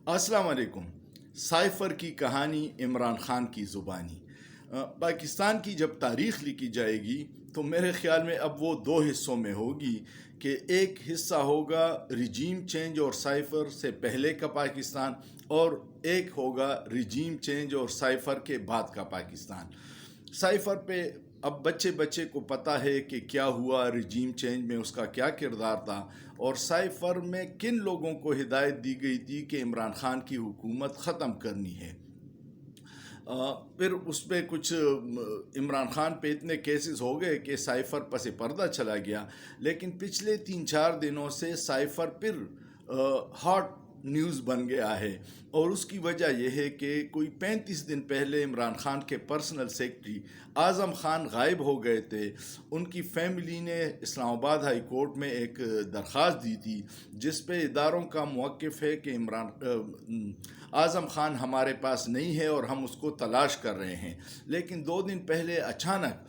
अस्सलाम वालेकुम। साइफ़र की कहानी इमरान ख़ान की ज़ुबानी। पाकिस्तान की जब तारीख़ लिखी जाएगी तो मेरे ख़्याल में अब वो दो हिस्सों में होगी कि एक हिस्सा होगा रिजीम चेंज और साइफ़र से पहले का पाकिस्तान, और एक होगा रिजीम चेंज और साइफ़र के बाद का पाकिस्तान। साइफ़र पे अब बच्चे बच्चे को पता है कि क्या हुआ, रिजीम चेंज में उसका क्या किरदार था, और साइफ़र में किन लोगों को हिदायत दी गई थी कि इमरान ख़ान की हुकूमत ख़त्म करनी है। फिर उस पर कुछ इमरान ख़ान पे इतने केसेस हो गए कि साइफ़र पसे पर्दा चला गया। लेकिन पिछले 3-4 दिनों से साइफ़र फिर हॉट न्यूज़ बन गया है, और उसकी वजह यह है कि कोई 35 दिन पहले इमरान ख़ान के पर्सनल सेक्रेटरी आज़म ख़ान गायब हो गए थे। उनकी फैमिली ने इस्लामाबाद हाई कोर्ट में एक दरख्वास्त दी थी जिस पे इदारों का मौक़िफ़ है कि आज़म ख़ान हमारे पास नहीं है और हम उसको तलाश कर रहे हैं। लेकिन 2 दिन पहले अचानक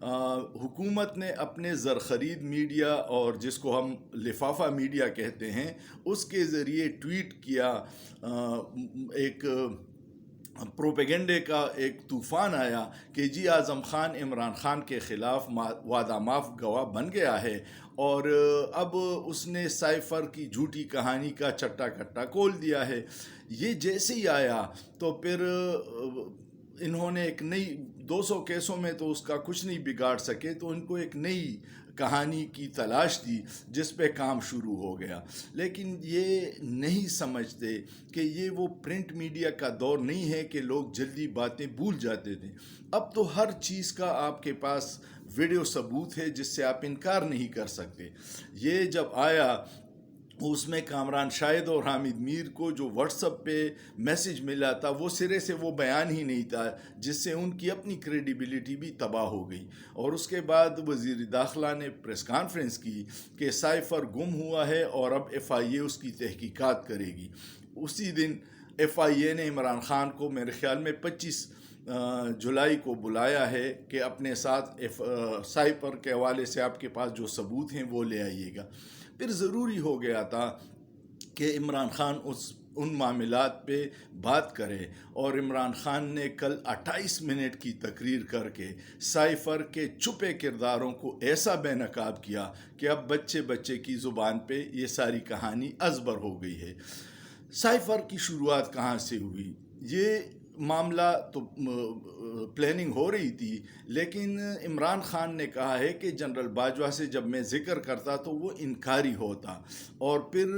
हुकूमत ने अपने ज़रख़रीद मीडिया, और जिसको हम लिफाफा मीडिया कहते हैं, उसके ज़रिए ट्वीट किया। एक प्रोपेगेंडे का एक तूफ़ान आया कि जी आज़म ख़ान इमरान ख़ान के ख़िलाफ़ वादा माफ़ गवाह बन गया है, और अब उसने साइफ़र की झूठी कहानी का चट्टा कट्टा खोल दिया है। ये जैसे ही आया तो फिर इन्होंने एक नई 200 केसों में तो उसका कुछ नहीं बिगाड़ सके, तो इनको एक नई कहानी की तलाश थी जिस पे काम शुरू हो गया। लेकिन ये नहीं समझते कि ये वो प्रिंट मीडिया का दौर नहीं है कि लोग जल्दी बातें भूल जाते थे। अब तो हर चीज़ का आपके पास वीडियो सबूत है जिससे आप इनकार नहीं कर सकते। ये जब आया उसमें कामरान शाहिद और हामिद मीर को जो व्हाट्सएप पे मैसेज मिला था वो सिरे से वो बयान ही नहीं था, जिससे उनकी अपनी क्रेडिबिलिटी भी तबाह हो गई। और उसके बाद वज़ीर दाखिला ने प्रेस कॉन्फ्रेंस की कि साइफ़र गुम हुआ है और अब FIA उसकी तहकीकात करेगी। उसी दिन FIA ने इमरान ख़ान को मेरे ख़्याल में 25 जुलाई को बुलाया है कि अपने साथ साइफ़र के हवाले से आपके पास जो सबूत हैं वो ले आइएगा। फिर ज़रूरी हो गया था कि इमरान ख़ान उन मामलात पे बात करे, और इमरान ख़ान ने कल 28 मिनट की तकरीर करके साइफ़र के छुपे किरदारों को ऐसा बेनकाब किया कि अब बच्चे बच्चे की ज़ुबान पे ये सारी कहानी अज़बर हो गई है। साइफ़र की शुरुआत कहाँ से हुई? ये मामला तो प्लानिंग हो रही थी, लेकिन इमरान ख़ान ने कहा है कि जनरल बाजवा से जब मैं ज़िक्र करता तो वो इनकारी होता, और फिर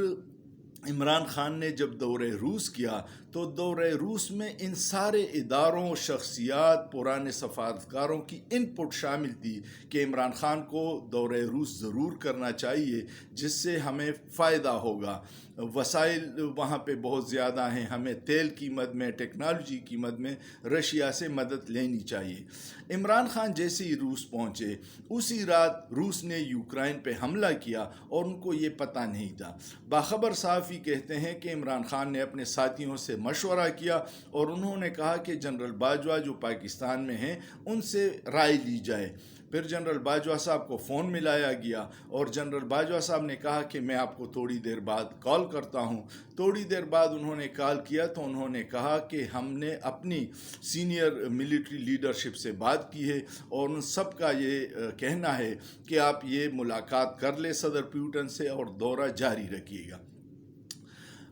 इमरान ख़ान ने जब दौरे रूस किया तो दौरे रूस में इन सारे इदारों, शख्सियात, पुराने सफारतकारों की इनपुट शामिल थी कि इमरान ख़ान को दौरे रूस ज़रूर करना चाहिए जिससे हमें फ़ायदा होगा। वसाइल वहाँ पे बहुत ज़्यादा हैं, हमें तेल की मद में, टेक्नोलॉजी की मद में रशिया से मदद लेनी चाहिए। इमरान ख़ान जैसे ही रूस पहुँचे उसी रात रूस ने यूक्रेन पे हमला किया और उनको ये पता नहीं था। बाखबर साफ़ी कहते हैं कि इमरान ख़ान ने अपने साथियों से मशवरा किया और उन्होंने कहा कि जनरल बाजवा जो पाकिस्तान में हैं उनसे राय ली जाए। फिर जनरल बाजवा साहब को फ़ोन मिलाया गया और जनरल बाजवा साहब ने कहा कि मैं आपको थोड़ी देर बाद कॉल करता हूँ। थोड़ी देर बाद उन्होंने कॉल किया तो उन्होंने कहा कि हमने अपनी सीनियर मिलिट्री लीडरशिप से बात की है और उन सब का ये कहना है कि आप ये मुलाकात कर ले सदर पुतिन से और दौरा जारी रखिएगा।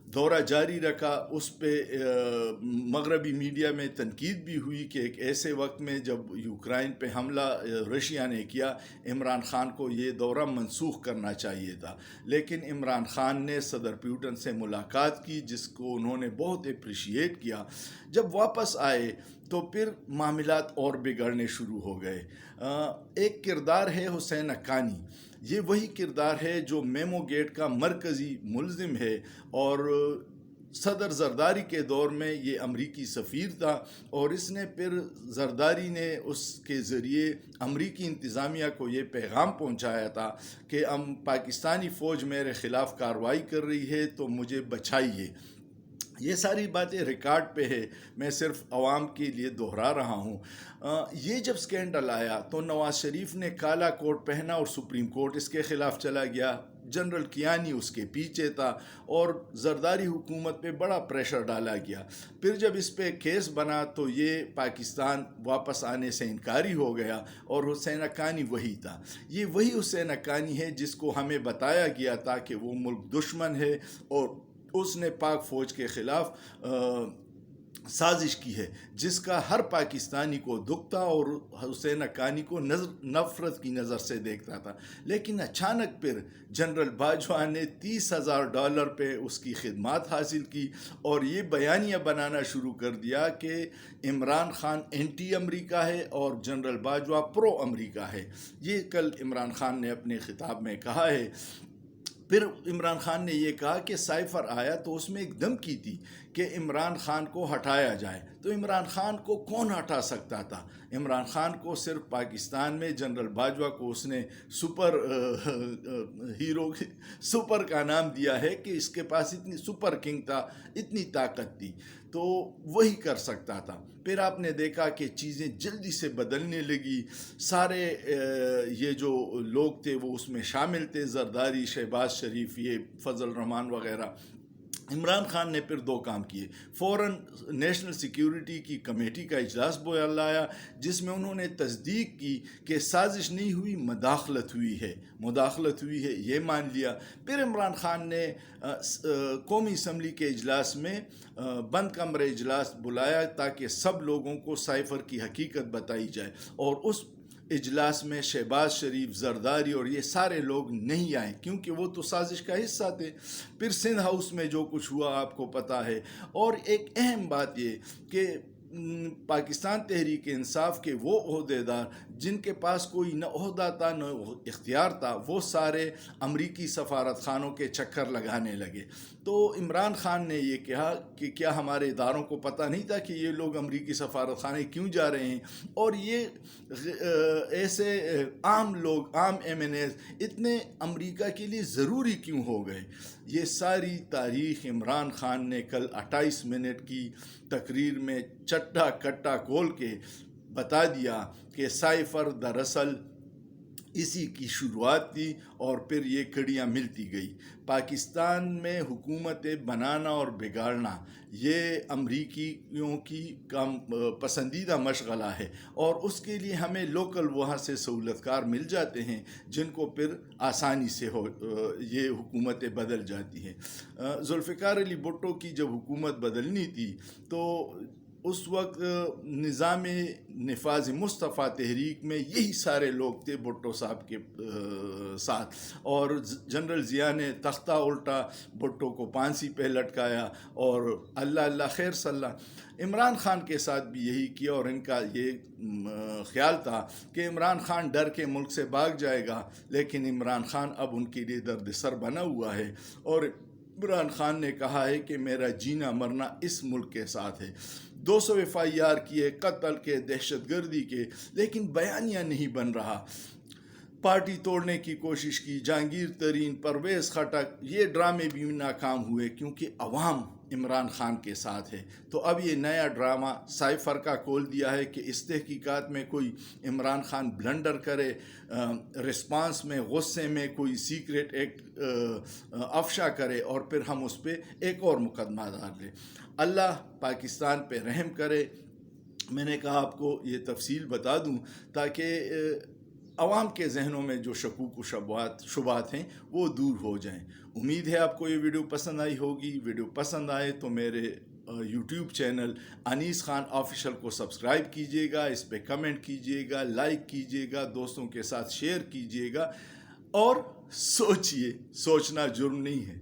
दौरा जारी रखा। उस पे मगरबी मीडिया में तनकीद भी हुई कि एक ऐसे वक्त में जब यूक्रेन पे हमला रशिया ने किया, इमरान ख़ान को ये दौरा मनसूख करना चाहिए था। लेकिन इमरान ख़ान ने सदर पुतिन से मुलाकात की जिसको उन्होंने बहुत अप्रिशिएट किया। जब वापस आए तो फिर मामलात और बिगड़ने शुरू हो गए। एक किरदार है हुसैन हक्कानी। ये वही किरदार है जो मेमो गेट का मरकज़ी मुलजिम है, और सदर जरदारी के दौर में ये अमरीकी सफ़ीर था, और इसने फिर जरदारी ने उसके ज़रिए अमरीकी इंतज़ामिया को ये पैगाम पहुंचाया था कि पाकिस्तानी फ़ौज मेरे ख़िलाफ़ कार्रवाई कर रही है तो मुझे बचाइए। ये सारी बातें रिकॉर्ड पे है, मैं सिर्फ आवाम के लिए दोहरा रहा हूँ। ये जब स्कैंडल आया तो नवाज़ शरीफ ने काला कोट पहना और सुप्रीम कोर्ट इसके ख़िलाफ़ चला गया। जनरल कियानी उसके पीछे था और जरदारी हुकूमत पे बड़ा प्रेशर डाला गया। फिर जब इस पे केस बना तो ये पाकिस्तान वापस आने से इनकारी हो गया और हुसैन हक्कानी वही था। ये वही हुसैन हक्कानी है जिसको हमें बताया गया था कि वो मुल्क दुश्मन है और उसने पाक फ़ौज के ख़िलाफ़ साजिश की है, जिसका हर पाकिस्तानी को दुख था और हुसैन हक्कानी को नफ़रत की नज़र से देखता था। लेकिन अचानक फिर जनरल बाजवा ने $30,000 पे उसकी खिदमत हासिल की और ये बयानिया बनाना शुरू कर दिया कि इमरान खान एंटी अमरीका है और जनरल बाजवा प्रो अमरीका है। ये कल इमरान खान ने अपने खिताब में कहा है। फिर इमरान खान ने ये कहा कि साइफ़र आया तो उसमें एक धमकी थी कि इमरान खान को हटाया जाए। तो इमरान खान को कौन हटा सकता था? इमरान खान को सिर्फ पाकिस्तान में जनरल बाजवा को उसने हीरो सुपर का नाम दिया है कि इसके पास इतनी सुपर किंग था, इतनी ताकत थी, तो वही कर सकता था। फिर आपने देखा कि चीज़ें जल्दी से बदलने लगी। सारे ये जो लोग थे वो उसमें शामिल थे, जरदारी, शहबाज शरीफ, ये फजल रहमान वगैरह। इमरान खान ने फिर दो काम किए। फ़ौरन नेशनल सिक्योरिटी की कमेटी का इजलास बुलाया जिसमें उन्होंने तस्दीक की कि साजिश नहीं हुई, मुदाखलत हुई है, ये मान लिया। फिर इमरान खान ने कौमी असम्बली के इजलास में बंद कमरे इजलास बुलाया ताकि सब लोगों को साइफ़र की हकीकत बताई जाए और उस इजलास में शहबाज शरीफ, जरदारी और ये सारे लोग नहीं आए क्योंकि वो तो साजिश का हिस्सा थे। फिर सिंध हाउस में जो कुछ हुआ आपको पता है। और एक अहम बात ये कि पाकिस्तान तहरीक इंसाफ के वो ओहदेदार जिनके पास कोई न ओहदा था न इख्तियार था, वो सारे अमरीकी सफारत खानों के चक्कर लगाने लगे। तो इमरान खान ने ये कहा कि क्या हमारे इदारों को पता नहीं था कि ये लोग अमरीकी सफारत खाने क्यों जा रहे हैं, और ये ऐसे आम लोग, आम MNAs इतने अमरीका के लिए ज़रूरी क्यों हो गए। ये सारी तारीख़ इमरान खान ने कल 28 मिनट की तकरीर में चट्टा कट्टा खोल के बता दिया कि साइफ़र दरअसल इसी की शुरुआत थी और फिर ये कड़ियाँ मिलती गई। पाकिस्तान में हुकूमतें बनाना और बिगाड़ना ये अमरीकियों की कम पसंदीदा मशगला है और उसके लिए हमें लोकल वहाँ से सहूलतकार मिल जाते हैं जिनको फिर आसानी से ये हुकूमतें बदल जाती हैं। जुल्फ़िकार अली भुट्टो की जब हुकूमत बदलनी थी तो उस वक्त निज़ाम निफाज़ मुस्तफ़ा तहरीक में यही सारे लोग थे भुट्टो साहब के साथ, और जनरल ज़िया ने तख्ता उल्टा, भुट्टो को फांसी पे लटकाया और अल्लाह अल्लाह खैर सल्ला। इमरान खान के साथ भी यही किया और इनका ये ख्याल था कि इमरान खान डर के मुल्क से भाग जाएगा, लेकिन इमरान खान अब उनके लिए दर्द सर बना हुआ है और इमरान खान ने कहा है कि मेरा जीना मरना इस मुल्क के साथ है। 200 FIR किए, कत्ल के, दहशतगर्दी के, लेकिन बयानिया नहीं बन रहा। पार्टी तोड़ने की कोशिश की, जहांगीर तरीन, परवेज़ खटक, ये ड्रामे भी नाकाम हुए क्योंकि अवाम इमरान खान के साथ है। तो अब ये नया ड्रामा साइफ़र का खोल दिया है कि इस तहकीकात में कोई इमरान खान ब्लंडर करे, रिस्पांस में गुस्से में कोई सीक्रेट एक्ट अफशा करे और फिर हम उस पर एक और मुकदमा डाल लें। अल्लाह पाकिस्तान पे रहम करे। मैंने कहा आपको ये तफसील बता दूं ताकि अवाम के जहनों में जो शकूक शुबात हैं वो दूर हो जाएं। उम्मीद है आपको ये वीडियो पसंद आई होगी। वीडियो पसंद आए तो मेरे YouTube channel Anees Khan official को सब्सक्राइब कीजिएगा, इस पे कमेंट कीजिएगा, लाइक कीजिएगा, दोस्तों के साथ शेयर कीजिएगा और सोचिए, सोचना जुर्म नहीं है।